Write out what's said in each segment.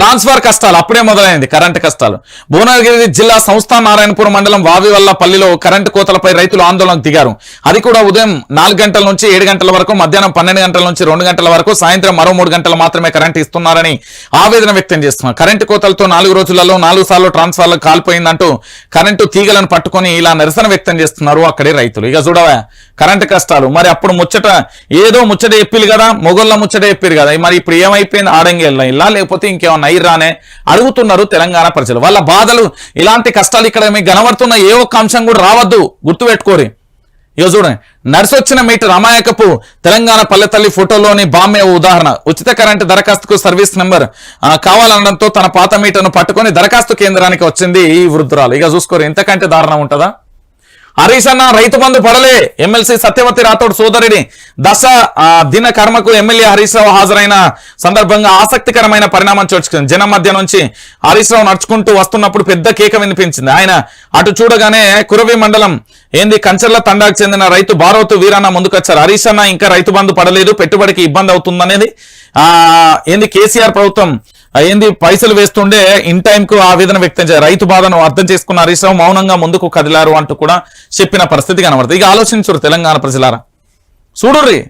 Transfer కష్టాలు అప్పుడే మొదలైంది. కరెంటు కష్టాలు. భువనగిరి జిల్లా సంస్థ నారాయణపురం మండలం వావివల్లపల్లిలో కరెంటు కోతలపై రైతులు ఆందోళనకు దిగారు. అది కూడా ఉదయం 4 గంటల నుంచి 7 గంటల వరకు, మధ్యాహ్నం 12 గంటల నుంచి 2 గంటల వరకు, సాయంత్రం మరో 3 గంటలు మాత్రమే కరెంటు ఇస్తున్నారని ఆవేదన వ్యక్తం చేస్తున్నారు. కరెంటు కోతలతో 4 రోజులలో 4 సార్లు ట్రాన్స్ఫార్మర్లు కాలిపోయిందంటూ కరెంటు తీగలను పట్టుకొని ఇలా నిరసన వ్యక్తం చేస్తున్నారు అక్కడే రైతులు. ఇక చూడవా కరెంటు కష్టాలు. మరి అప్పుడు ఏదో ముచ్చట చెప్పిలు కదా, మొగోళ్ళ ముచ్చట చెప్పారు కదా, మరి ఇప్పుడు ఏమైపోయింది? ఆడంగేళ్ళ ఇలా లేకపోతే ఇంకేమన్నా నైరానే అడుగుతున్నారు తెలంగాణ ప్రజలు. వాళ్ళ బాధలు ఇలాంటి కష్టాలు ఇక్కడ మీకు కనబడుతున్న ఏ ఒక్క అంశం కూడా రావద్దు, గుర్తుపెట్టుకోరి. ఇక చూడండి, నడిసొచ్చిన మీటర్ అమాయకపు తెలంగాణ పల్లెతల్లి ఫోటోలోని బామ్మే ఉదాహరణ. ఉచిత కరెంటు దరఖాస్తుకు సర్వీస్ నెంబర్ కావాలనడంతో తన పాత మీటర్ను పట్టుకొని దరఖాస్తు కేంద్రానికి వచ్చింది ఈ వృద్ధురాలు. ఇక చూసుకోరు, ఇంతకంటే దారుణం ఉంటుందా? హరీష్ అన్న రైతు బంధు పడలే. ఎమ్మెల్సీ సత్యవతి రాథోడ్ సోదరుడి దశ దిన కర్మకు ఎమ్మెల్యే హరీష్ రావు హాజరైన సందర్భంగా ఆసక్తికరమైన పరిణామం చోచుకుంది. జనం మధ్య నుంచి హరీష్ రావు నడుచుకుంటూ వస్తున్నప్పుడు పెద్ద కేక వినిపించింది. ఆయన అటు చూడగానే కురవి మండలం కంచర్ల తండాకు చెందిన రైతు బారోతు వీరన్న ముందుకొచ్చారు. హరీష్ అన్న ఇంకా రైతు బంధు పడలేదు, పెట్టుబడికి ఇబ్బంది అవుతుందనేది కేసీఆర్ ప్రభుత్వం పైసలు వేస్తుండే ఇన్ టైం కు ఆవేదన వ్యక్తం చేయాలి. రైతు బాధను అర్థం చేసుకున్న హరీష్ రావు మౌనంగా ముందుకు కదిలారు అంటూ కూడా చెప్పిన పరిస్థితి కనబడుతుంది. ఇక ఆలోచించరు తెలంగాణ ప్రజలారా, చూడుర్రి.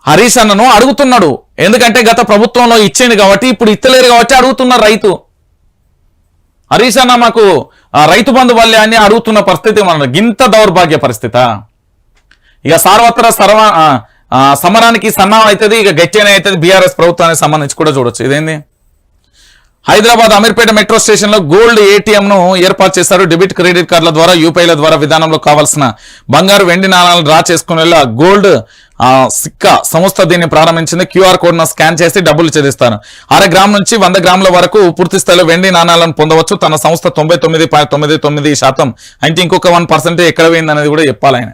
హరీష్ అన్నను అడుగుతున్నాడు, ఎందుకంటే గత ప్రభుత్వంలో ఇచ్చింది కాబట్టి, ఇప్పుడు ఇత్తలేరు కాబట్టి అడుగుతున్నారు రైతు. హరీష్ అన్న మాకు రైతు బంధు వల్లే అని అడుగుతున్న పరిస్థితి మన గింత దౌర్భాగ్య పరిస్థితి. ఇక సార్వత్ర సమరానికి సన్నాహం అవుతుంది, ఇక గట్టిగానే అవుతుంది బీఆర్ఎస్ ప్రభుత్వానికి సంబంధించి కూడా చూడొచ్చు. ఇదేంది, హైదరాబాద్ అమీర్పేట మెట్రో స్టేషన్ లో గోల్డ్ ఏటీఎం ను ఏర్పాటు చేశారు. డెబిట్ క్రెడిట్ కార్డుల ద్వారా యూపీఐల ద్వారా విధానంలో కావాల్సిన బంగారు వెండి నాణాలను డ్రా చేసుకునేలా గోల్డ్ సిక్కా సంస్థ దీన్ని ప్రారంభించింది. క్యూఆర్ కోడ్ ను స్కాన్ చేసి డబ్బులు చెల్లిస్తారు. 1/2 గ్రామ్ నుంచి 100 గ్రాముల వరకు పూర్తి స్థాయిలో వెండి నాణాలను పొందవచ్చు. తన సంస్థ 99.99% అంటే ఇంకొక 1% ఎక్కడ పోయింది అనేది కూడా చెప్పాలి ఆయన.